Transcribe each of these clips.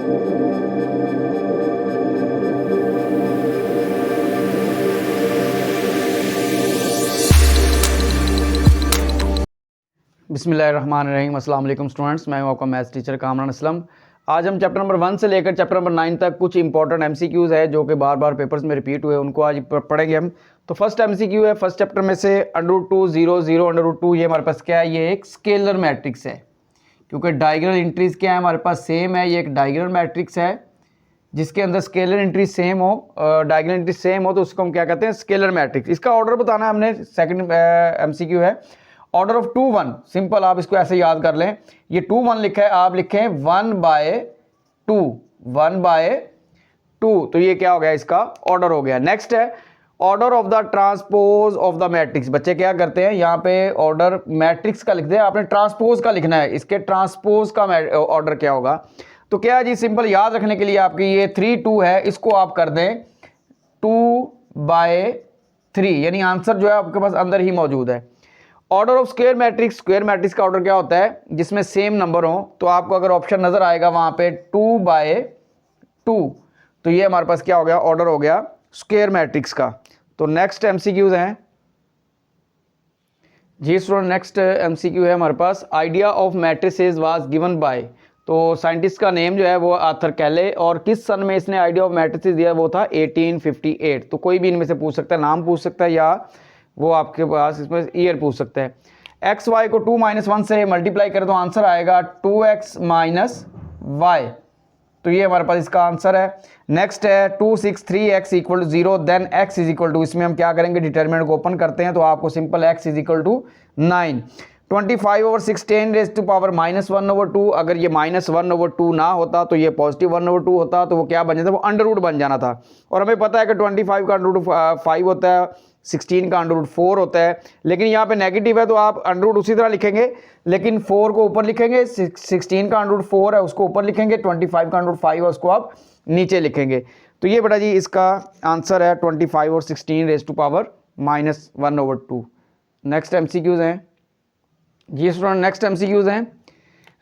बिस्मिल्लाहिर्रहमानिर्रहीम। अस्सलाम वालेकुम स्टूडेंट्स, मैं हूं आपका मैथ्स टीचर कामरान असलम। आज हम चैप्टर नंबर 1 से लेकर चैप्टर नंबर 9 तक कुछ इंपॉर्टेंट एमसीक्यूज़ है जो कि बार बार पेपर्स में रिपीट हुए, उनको आज पढ़ेंगे हम। तो फर्स्ट एमसीक्यू है फर्स्ट चैप्टर में से √2 0 0 √2। ये हमारे पास क्या है, ये एक स्केलर मैट्रिक्स है, क्योंकि डायगोनल एंट्रीज क्या है हमारे पास सेम है। ये एक डायगोनल मैट्रिक्स है जिसके अंदर स्केलर एंट्री सेम हो, डायगोनल एंट्री सेम हो, तो उसको हम क्या कहते हैं, स्केलर मैट्रिक्स। इसका ऑर्डर बताना है हमने। सेकंड एमसीक्यू है ऑर्डर ऑफ 2 1। सिंपल, आप इसको ऐसे याद कर लें। ये 2 1 लिखा है, आप लिखें 1/2 1/2। तो ये क्या हो गया, इसका ऑर्डर हो गया। नेक्स्ट है order of the transpose of the matrix. बच्चे क्या करते हैं, यहाँ पे ऑर्डर मैट्रिक्स का लिखते हैं, आपने ट्रांसपोज का लिखना है। इसके ट्रांसपोज का ऑर्डर क्या होगा, तो क्या है जी, सिंपल याद रखने के लिए आपकी ये 3 2 है, इसको आप कर दें 2/3, यानी आंसर जो है आपके पास अंदर ही मौजूद है। Order of square matrix, square matrix का ऑर्डर क्या होता है, जिसमें सेम नंबर हो। तो आपको अगर ऑप्शन नजर आएगा वहां पे 2/2, तो ये हमारे पास क्या हो गया, ऑर्डर हो गया स्क्वायर मैट्रिक्स का। तो नेक्स्ट एमसीक्यूज हैं जी स्टूडेंट। नेक्स्ट एमसीक्यू है हमारे पास, idea of matrices was given by. तो साइंटिस्ट का नेम जो है वो आर्थर कैले, और किस सन में इसने आइडिया ऑफ मैट्रिसेस दिया, वो था 1858। तो कोई भी इनमें से पूछ सकता है, नाम पूछ सकता है, या वो आपके पास इसमें ईयर पूछ सकते हैं। एक्स वाई को 2 - 1 से मल्टीप्लाई करें तो आंसर आएगा 2x - y। तो ये हमारे पास इसका आंसर है। नेक्स्ट है 2 6 3x = 0, देन x = इसमें हम क्या करेंगे, डिटरमिनेंट को ओपन करते हैं, तो आपको simple x = 9। 25/16 raised to power -1/2। अगर ये -1/2 ना होता तो ये +1/2 होता, तो वो क्या बन जाता, वो अंडर रूट बन जाना था। और हमें पता है कि 25 का √5 होता है, 16 का √4 होता है, लेकिन यहाँ पे नेगेटिव है तो आप अंडर रूट उसी तरह लिखेंगे, लेकिन 4 को ऊपर लिखेंगे, 16 का √4 है उसको ऊपर लिखेंगे, 25 का √5 है उसको आप नीचे लिखेंगे। तो ये बेटा जी इसका आंसर है 25 और 16 raised to power -1/2। Next MCQs हैं जी स्टूडेंट। नेक्स्ट एमसीक्यूज हैं,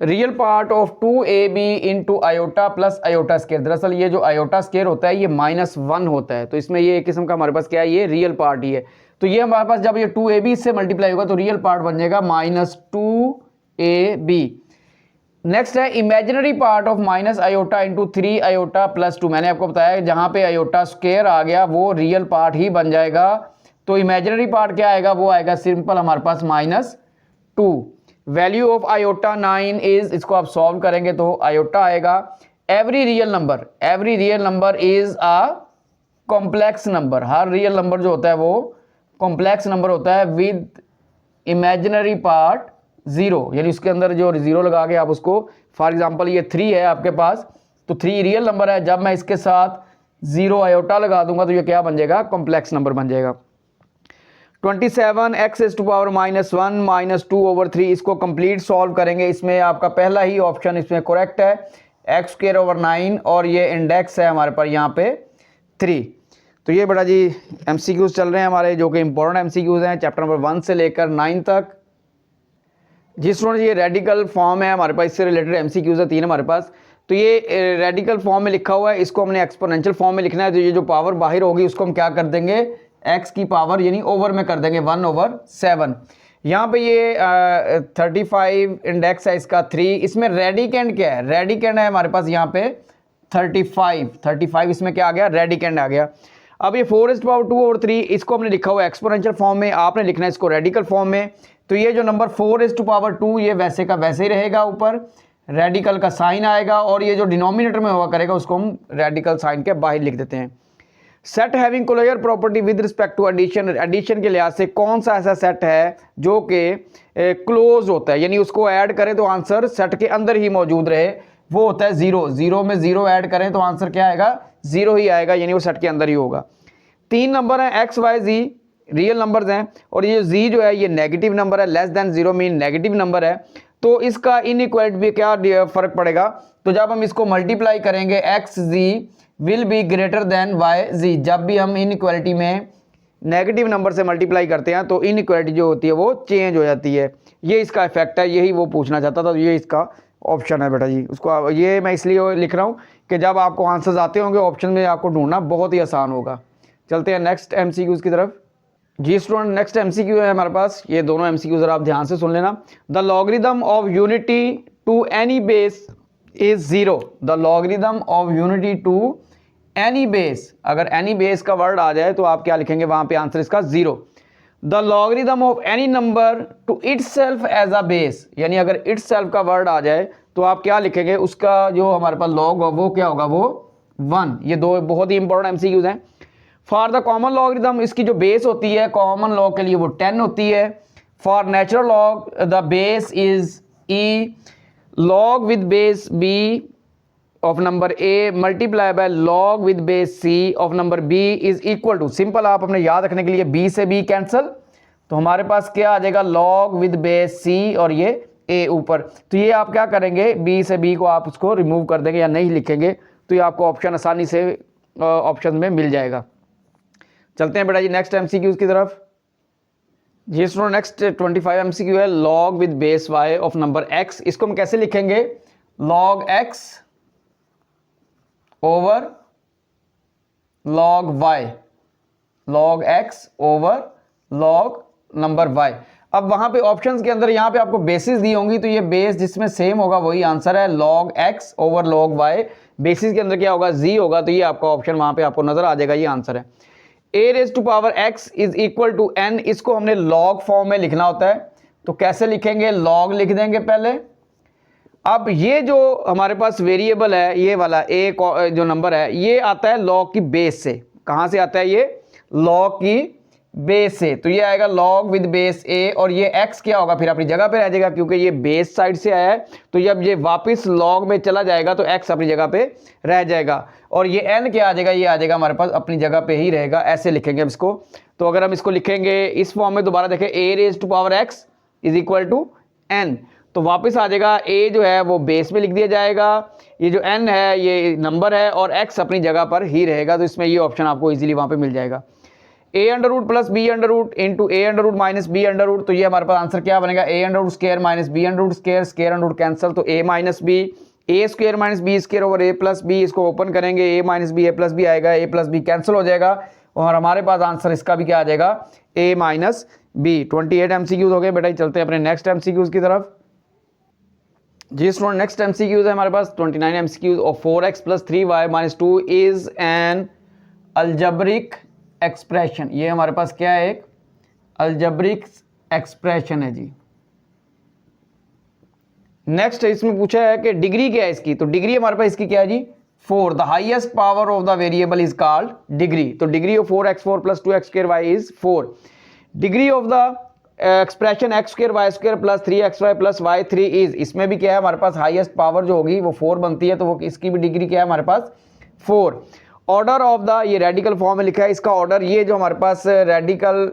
real part of 2ab into iota plus iota square. दरअसल ये जो आयोटा स्केयर होता है ये -1 होता है, तो इसमें ये एक किस्म का हमारे पास क्या है, ये रियल पार्ट ही है। तो ये हमारे पास जब ये 2ab से मल्टीप्लाई होगा तो रियल पार्ट बन जाएगा -2ab। नेक्स्ट है imaginary part of -iota into 3 iota plus 2। मैंने आपको बताया जहां पे आयोटा स्केयर आ गया वो रियल पार्ट ही बन जाएगा। तो इमेजिनरी पार्ट क्या आएगा, वो आएगा सिंपल हमारे पास -2। वैल्यू ऑफ आयोटा 9 इज, इसको आप सॉल्व करेंगे तो आयोटा आएगा। Every real number is a complex number. Her real number जो होता है वो कॉम्प्लेक्स नंबर होता है विद इमेजिनरी पार्ट 0, यानी उसके अंदर जो 0 लगा के आप उसको, फॉर एग्जांपल ये 3 है आपके पास, तो 3 रियल नंबर है, जब मैं इसके साथ 0 आयोटा लगा दूंगा तो ये क्या बन जाएगा, कॉम्प्लेक्स नंबर बन जाएगा। 27x raised to power -1 -2/3, इसको कंप्लीट सॉल्व करेंगे। इसमें आपका पहला ही ऑप्शन इसमें करेक्ट है, x²/9, और ये इंडेक्स है हमारे पास यहाँ पे 3। तो ये बेटा जी एमसीक्यूज चल रहे हैं हमारे, जो कि इंपॉर्टेंट एमसीक्यूज हैं चैप्टर नंबर 1 से लेकर 9 तक। जी स्टूडेंट, ये रेडिकल फॉर्म है हमारे पास, इससे रिलेटेड एमसीक्यूज है 3 हमारे पास। तो ये रेडिकल फॉर्म में लिखा हुआ है, इसको हमने एक्सपोनेंशियल फॉर्म में लिखना है। तो ये जो पावर बाहर होगी उसको हम क्या कर देंगे, x की पावर यानी ओवर में कर देंगे 1/7। यहाँ पे ये 35 इंडेक्स है इसका 3। इसमें रेडिकेंड क्या है, रेडिकेंड है हमारे पास यहाँ पे 35 इसमें क्या आ गया, रेडिकेंड आ गया। अब ये 4⁻2/3 इसको हमने लिखा हुआ है एक्सपोनेंशियल फॉर्म में, आपने लिखना है इसको रेडिकल फॉर्म में। तो ये जो नंबर 4⁻2 ये वैसे का वैसे ही रहेगा, ऊपर रेडिकल का साइन आएगा, और ये जो डिनोमिनेटर में हुआ करेगा उसको हम रेडिकल साइन के बाहर लिख देते हैं। Set having closure property with respect to addition, addition के लिहाज से कौन सा ऐसा सेट है जो कि क्लोज होता है, यानी उसको ऐड करें तो आंसर सेट के अंदर ही मौजूद रहे, वो होता है 0 में 0 ऐड करें तो आंसर क्या आएगा, 0 ही आएगा, यानी वो सेट के अंदर ही होगा। 3 नंबर है x y z, real numbers हैं, और ये z जो है ये नेगेटिव नंबर है, <0 मीन नेगेटिव नंबर है। तो इसका इनइक्वालिटी भी क्या फर्क पड़ेगा, तो जब हम इसको मल्टीप्लाई करेंगे xz will be greater than yz। जब भी हम इनइक्वालिटी में नेगेटिव नंबर से मल्टीप्लाई करते हैं तो इनइक्वालिटी जो होती है वो चेंज हो जाती है। ये इसका इफेक्ट है, यही वो पूछना चाहता था, तो ये इसका ऑप्शन है बेटा जी। उसको ये मैं इसलिए लिख रहा हूँ कि जब आपको आंसर्स आते होंगे ऑप्शन में आपको ढूंढना बहुत ही आसान होगा। चलते हैं नेक्स्ट MCQs की तरफ। जी स्टूडेंट, नेक्स्ट MCQ है हमारे पास, ये दोनों MCQ जरा आप ध्यान से सुन लेना। The logarithm of unity to any base is 0। The logarithm of unity to any base, अगर एनी बेस का वर्ड आ जाए तो आप क्या लिखेंगे वहां पे आंसर इसका 0। The logarithm of any number to itself as a base, यानी अगर इटसेल्फ का वर्ड आ जाए तो आप क्या लिखेंगे, उसका जो हमारे पास लॉग वो क्या होगा, वो 1। ये दो बहुत ही इंपॉर्टेंट MCQs हैं। फॉर द कॉमन लॉगरिदम, इसकी जो बेस होती है कॉमन लॉग के लिए वो 10 होती है। For natural log the base is e, log with base b of number a multiply by log with base c of number b is equal to, simple आप अपने याद रखने के लिए b से b कैंसल, तो हमारे पास क्या आ जाएगा log with base c और ये a ऊपर। तो ये आप क्या करेंगे, b से b को आप उसको रिमूव कर देंगे या नहीं लिखेंगे तो ये आपको ऑप्शन आसानी से ऑप्शन में मिल जाएगा। चलते हैं बेटा जी नेक्स्ट MCQs की तरफ। जी स्टूडेंट, नेक्स्ट 25 MCQ है log with base y of number x। इसको हम कैसे लिखेंगे, log x over log y, log x over log number y। अब वहां पे ऑप्शंस के अंदर यहाँ पे आपको बेसिस दी होंगी, तो ये बेस जिसमें सेम होगा वही आंसर है, log x over log y। Basis के अंदर क्या होगा, z होगा, तो ये आपका ऑप्शन वहां पे आपको नजर आ जाएगा, ये आंसर है। a raised to power x is equal to n, इसको हमने log फॉर्म में लिखना होता है, तो कैसे लिखेंगे, log लिख देंगे पहले। अब ये जो हमारे पास वेरिएबल है ये वाला a जो नंबर है ये आता है log की बेस से। कहां से आता है ये, log की बेस से, तो ये आएगा log विद बेस a और ये x क्या होगा फिर अपनी जगह पे रह जाएगा, क्योंकि ये बेस साइड से आया है, तो जब ये वापस log में चला जाएगा तो x अपनी जगह पे रह जाएगा और ये n क्या आ जाएगा, ये आ जाएगा हमारे पास अपनी जगह पे ही रहेगा। ऐसे लिखेंगे हम इसको। तो अगर हम इसको लिखेंगे इस फॉर्म में, दोबारा देखें a raise to power x is equal to n, तो वापस आ जाएगा a जो है वो बेस में लिख दिया जाएगा, ये जो n है ये नंबर है और x अपनी जगह पर ही रहेगा, तो इसमें ये ऑप्शन आपको इजीली वहां पे मिल जाएगा। a under root plus B under root into A under root minus B under root, तो ये हमारे पास आंसर क्या बनेगा, a under root square minus B under root square, square under root cancel, तो a minus B, A square minus B square over a plus B, इसको open करेंगे a minus B, a plus B आएगा, a plus B cancel हो जाएगा और हमारे पास answer इसका भी क्या आ जाएगा, a माइनस बी। 28 MCQs हो गए बेटा। चलते हैं अपने नेक्स्ट MCQs की तरफ। जी स्टूडेंट, नेक्स्ट MCQs है हमारे पास 29 MCQs और 4x plus 3y minus 2 is an algebraic expression. ये हमारे पास क्या है, एक अलजेब्रिक एक्सप्रेशन है जी। नेक्स्ट इसमें पूछा है कि डिग्री क्या है इसकी, तो डिग्री हमारे पास इसकी क्या है जी, 4। The highest power of the variable is called degree, तो degree of 4x4 plus 2x square y is 4। Degree of the expression x square y square plus 3xy plus y3 is, इसमें भी क्या है हमारे पास हाईएस्ट पावर जो होगी वो 4 बनती है, तो वो इसकी भी डिग्री क्या है हमारे पास 4। ऑर्डर ऑफ द, ये रेडिकल फॉर्म में लिखा है, इसका ऑर्डर ये जो हमारे पास रेडिकल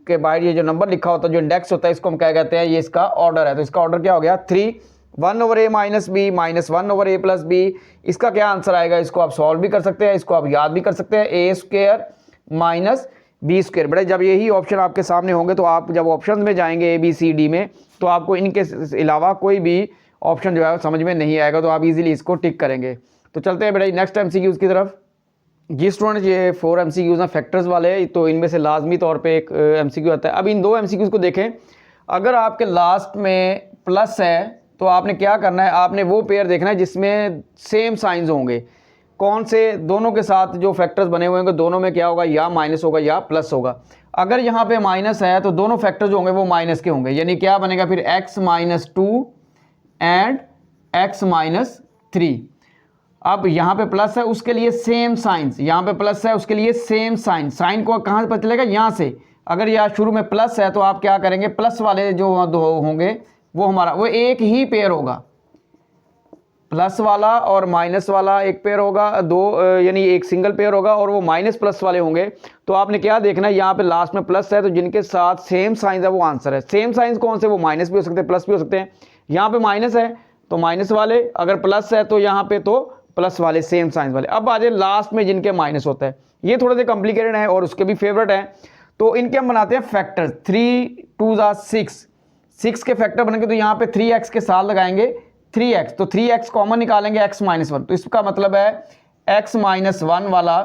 के बाहर ये जो नंबर लिखा होता है जो इंडेक्स होता है इसको हम क्या कहते हैं, ये इसका ऑर्डर है, तो इसका ऑर्डर क्या हो गया 3। 1 over a minus B minus 1 over a plus B, इसका क्या आंसर आएगा, इसको आप सॉल्व भी कर सकते हैं, इसको आप याद भी कर सकते हैं, a square minus B square. बेटा जब यही ऑप्शन आपके सामने होंगे तो आप जब ऑप्शन में जाएंगे ABCD में तो आपको इनके अलावा कोई भी ऑप्शन जो है समझ में नहीं आएगा, तो आप इजीली इसको टिक करेंगे। तो चलते हैं बेटा नेक्स्ट MCQs की तरफ। जी स्टूडेंट, ये 4 MCQs हैं फैक्टर्स वाले, तो इनमें से लाजमी तौर पे एक MCQ आता है। अब इन 2 MCQs को देखें, अगर आपके लास्ट में प्लस है तो आपने क्या करना है, आपने वो पेयर देखना है जिसमें सेम साइंस होंगे। कौन से, दोनों के साथ जो फैक्टर्स बने हुए होंगे दोनों में क्या होगा, या माइनस होगा या प्लस होगा। अगर यहाँ पे माइनस है तो दोनों फैक्टर जो होंगे वो माइनस के होंगे, यानी क्या बनेगा फिर x minus 2 and x minus 3। अब यहाँ पे प्लस है उसके लिए सेम साइंस, यहाँ पे प्लस है उसके लिए सेम साइन। साइन को कहाँ से पता चलेगा, यहाँ से। अगर यहाँ शुरू में प्लस है तो आप क्या करेंगे, प्लस वाले जो होंगे वो हमारा वो एक ही पेयर होगा, प्लस वाला और माइनस वाला एक पेयर होगा, दो यानी एक सिंगल पेयर होगा, और वो माइनस प्लस वाले होंगे। तो आपने क्या देखना है, यहाँ पे लास्ट में प्लस है तो जिनके साथ सेम साइंस है वो आंसर है। सेम साइंस कौन से, वो माइनस भी हो सकते हैं प्लस भी हो सकते हैं। यहाँ पे माइनस है तो माइनस वाले, अगर प्लस है तो यहाँ पे तो प्लस वाले, सेम साइंस वाले। अब आ जाए लास्ट में जिनके माइनस होता है, ये थोड़े से कॉम्प्लिकेटेड है और उसके भी फेवरेट है, तो इनके हम बनाते हैं फैक्टर। 3 2 6, 6 के फैक्टर बनेंगे, तो यहाँ पे 3x के साथ लगाएंगे 3x, तो 3x कॉमन निकालेंगे x माइनस 1, तो इसका मतलब है x माइनस 1 वाला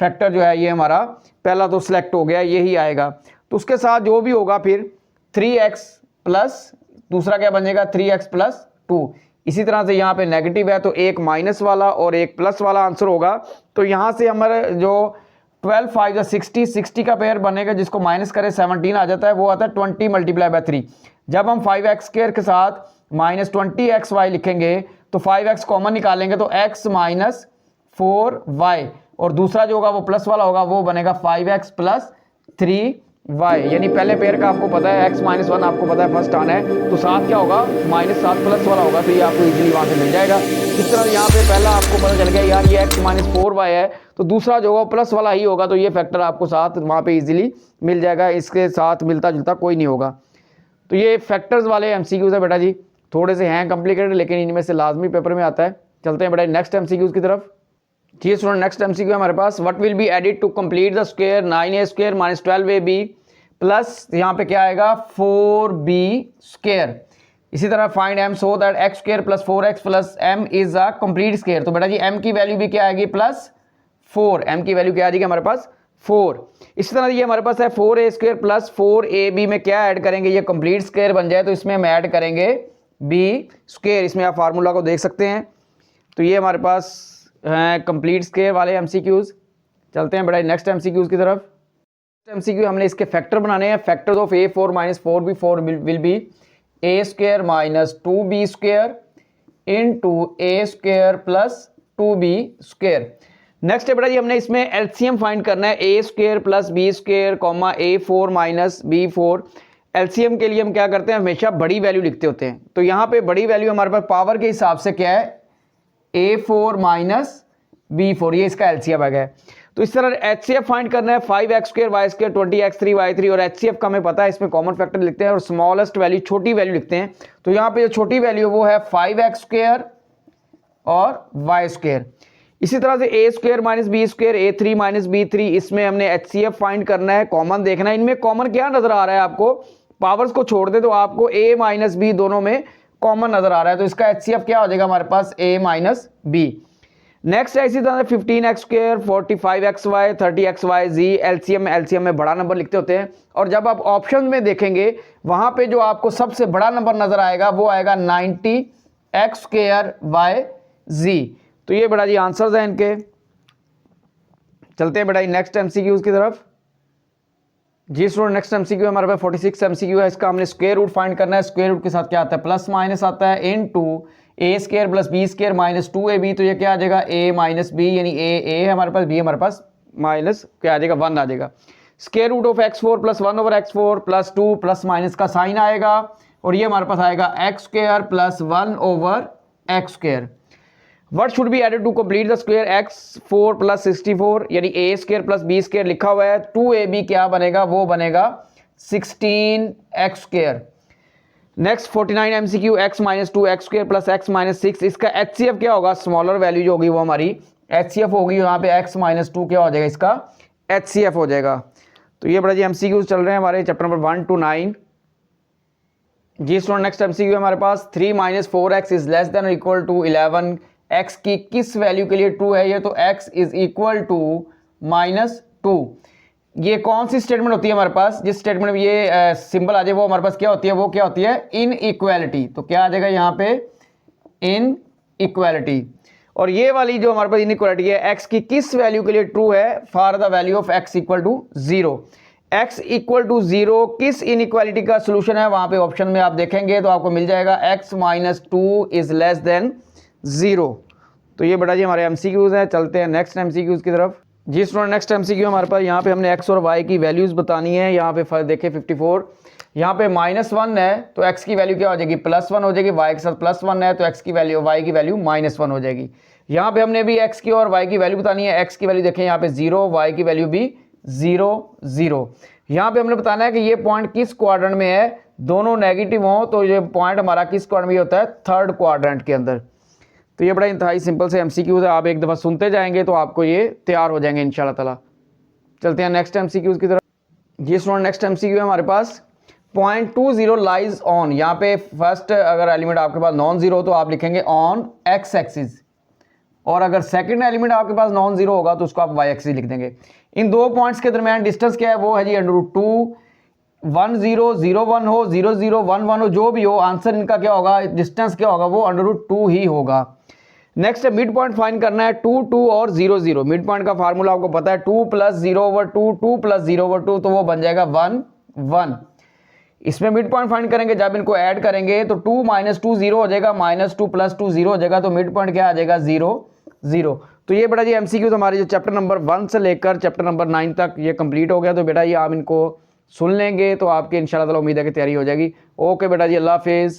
फैक्टर जो है ये हमारा पहला तो सिलेक्ट हो गया, यही आएगा। तो उसके साथ जो भी होगा फिर 3x प्लस दूसरा क्या बनेगा 3x प्लस 2। इसी तरह से यहाँ पे नेगेटिव है तो एक माइनस वाला और एक प्लस वाला आंसर होगा। तो यहाँ से हमारे जो 12 5 60, 60 का पेयर बनेगा जिसको माइनस करें 17 आ जाता है, वो आता है 20 मल्टीप्लाई बाय 3। जब हम 5x स्क्वायर के साथ माइनस 20xy लिखेंगे तो 5x कॉमन निकालेंगे तो x माइनस 4y और दूसरा जो होगा वो प्लस वाला होगा, वो बनेगा 5x प्लस 3y। यानी पहले पेयर का आपको पता है x माइनस 1 आपको पता है फर्स्ट आना है, तो साथ क्या होगा माइनस 7 प्लस वाला होगा, तो ये आपको इजीली वहां से मिल जाएगा। इस तरह यहाँ पे पहला आपको पता चल गया यार ये x माइनस 4y है, तो दूसरा जो होगा प्लस वाला ही होगा, तो ये फैक्टर आपको साथ वहाँ पे इजीली मिल जाएगा, इसके साथ मिलता जुलता कोई नहीं होगा। तो ये फैक्टर्स वाले MCQs है बेटा जी, थोड़े से हैं कॉम्प्लिकेटेड लेकिन इनमें से लाजमी पेपर में आता है। चलते हैं बेटा नेक्स्ट MCQs की तरफ। जी स्टूडेंट नेक्स्ट MCQ हमारे पास, what will be added to complete the square 9a square minus 12ab plus यहाँ पे क्या आएगा 4b स्क्वायर। इसी तरह find m so that x square plus 4x plus m is a complete square. तो बेटा जी m की वैल्यू भी क्या आएगी प्लस 4, m की वैल्यू क्या आ जाएगी हमारे पास 4। इसी तरह ये हमारे पास है 4a स्क्वायर प्लस 4ab में क्या ऐड करेंगे, ये कंप्लीट स्क्वायर बन जाए तो इसमें हम ऐड करेंगे b स्क्वायर। इसमें आप फार्मूला को देख सकते हैं। तो ये हमारे पास हैं कंप्लीट स्क्वायर वाले MCQs। चलते हैं बेटा नेक्स्ट MCQs की तरफ। MCQ हमने इसके फैक्टर बनाने हैं। Factors of a4 minus 4b 4 will be a square minus 2b square into a square plus 2b square. Next है बेटा जी हमने इसमें एलसीएम फाइंड करना है a square plus b square comma a4 minus b4। LCM के लिए हम क्या करते हैं हमेशा बड़ी वैल्यू लिखते होते हैं। तो यहाँ पे बड़ी वैल्यू हमारे पास पावर के हिसाब से क्या है a4 माइनस b4, ये इसका एलसीएम आ गया। तो इस तरह एचसीएफ फाइंड करना है 5x square Y square 20x3 y3 और एचसीएफ का हमें पता है इसमें कॉमन फैक्टर लिखते हैं और स्मॉलेस्ट वैल्यू छोटी वैल्यू लिखते हैं। तो यहाँ पे जो छोटी वैल्यू वो है 5x स्क्वायर और y स्क्वायर। इसी तरह से a square minus B square a3 minus b3, इसमें हमने एचसीएफ फाइंड करना है, कॉमन देखना है। इनमें कॉमन क्या नजर आ रहा है आपको, पावर्स को छोड़ दे तो आपको a माइनस बी दोनों में कॉमन नजर आ रहा है, तो इसका एचसीएफ क्या हो जाएगा हमारे पास a माइनस बी। नेक्स्ट है इसी तरह 15x square 45xy 30xy z। LCM में बड़ा नंबर लिखते होते हैं और जब आप ऑप्शन में देखेंगे वहां पे जो आपको सबसे बड़ा नंबर नजर आएगा वो आएगा 90x स्क्वायर y z। तो ये बड़ा जी आंसर्स हैं इनके। चलते हैं बेटा नेक्स्ट MCQs की तरफ। जी स्टूडेंट नेक्स्ट MCQ हमारे पास 46 MCQ है। इसका हमने स्क्वायर रूट फाइंड करना है। स्क्वायर रूट के साथ क्या आता है प्लस माइनस आता है into a square plus b square minus 2ab। तो ये क्या आ जाएगा a माइनस b, यानी a है हमारे पास, b हमारे पास माइनस क्या आ जाएगा 1 आ जाएगा। Square root of x4 plus 1 over x4 plus 2 plus minus का साइन आएगा और ये हमारे पास आएगा x square plus 1 over x square. What should be added to complete the square x4 plus 64, यानी a square plus b square लिखा हुआ है, 2ab क्या बनेगा वो बनेगा 16x square. Next 49 MCQ x minus 2x square plus x minus 6, इसका HCF क्या होगा, स्मॉलर वैल्यू जो होगी वो हमारी HCF होगी, यहाँ पे x माइनस 2 क्या हो जाएगा इसका HCF हो जाएगा। तो ये बड़ा जी MCQ चल रहे हैं हमारे चैप्टर नंबर 1 to 9। जी स्टूडेंट नेक्स्ट MCQ हमारे पास 3 minus 4x is less than equal to 11, x की किस वैल्यू के लिए ट्रू है ये, तो x is equal to minus 2। ये कौन सी स्टेटमेंट होती है हमारे पास, जिस स्टेटमेंट में ये सिंबल आ जाए वो हमारे पास क्या होती है, वो क्या होती है इन इक्वालिटी। तो क्या आ जाएगा यहाँ पे इन इक्वालिटी। और ये वाली जो हमारे पास इन इक्वालिटी है x की किस वैल्यू के लिए ट्रू है, for the value of x equal to 0। x equal to 0 किस इन इक्वालिटी का सोल्यूशन है, वहां पे ऑप्शन में आप देखेंगे तो आपको मिल जाएगा x minus 2 is less then 0। तो ये बड़ा जी हमारे MCQs हैं। चलते हैं नेक्स्ट MCQs की तरफ। जी स्टूडेंट नेक्स्ट MCQ हमारे पास यहाँ पे हमने x और y की वैल्यूज बतानी है। यहाँ पे देखें 54, यहाँ पे -1 है तो x की वैल्यू क्या हो जाएगी +1 हो जाएगी, y के साथ +1 है तो x की वैल्यू y की वैल्यू -1 हो जाएगी। यहाँ पे हमने भी x की और y की वैल्यू बतानी है। x की वैल्यू देखें यहाँ पे 0, y की वैल्यू भी 0 0। यहाँ पे हमने बताना है कि ये पॉइंट किस क्वाड्रेंट में है, दोनों नेगेटिव हो तो ये पॉइंट हमारा किस क्वाड्रेंट में होता है, थर्ड क्वाड्रेंट के अंदर। तो ये बड़ा इंतहाई सिंपल से MCQs है, आप एक दफ़ा सुनते जाएंगे तो आपको ये तैयार हो जाएंगे इंशाल्लाह ताला। चलते हैं नेक्स्ट MCQs की तरफ। ये स्टूडेंट नेक्स्ट MCQ है हमारे पास 0.20 लाइज ऑन, यहाँ पे फर्स्ट अगर एलिमेंट आपके पास नॉन जीरो तो आप लिखेंगे ऑन एक्स एक्सिस, और अगर सेकंड एलिमेंट आपके पास नॉन जीरो होगा तो उसको आप वाई एक्सिस लिख देंगे। इन दो पॉइंट्स के दरमियान डिस्टेंस क्या है, वो है जी √2, 1 0 0 1 हो, 0 0 1 1 हो, जो भी हो, आंसर इनका क्या होगा, डिस्टेंस क्या होगा, वो √2 ही होगा। नेक्स्ट मिड पॉइंट फाइंड करना है, 2 2 और 0 0। मिड पॉइंट का फार्मूला आपको पता है, 2 + 0/2, 2 + 0/2, तो वो बन जाएगा 1 1। इसमें मिड पॉइंट फाइंड करेंगे, जब इनको ऐड करेंगे तो 2 - 2 0 हो जाएगा, -2 + 2 0 हो जाएगा, तो मिड पॉइंट क्या आ जाएगा, 0 0। तो ये बेटा जी एमसीक्यू हमारे जो चैप्टर नंबर 1 से लेकर चैप्टर नंबर 9 तक ये कंप्लीट हो गया। तो बेटा ये आप इनको सुन लेंगे तो आपकी इंशाल्लाह ताला उम्मीद है कि तैयारी हो जाएगी। ओके बेटा जी, अल्लाह हाफिज़।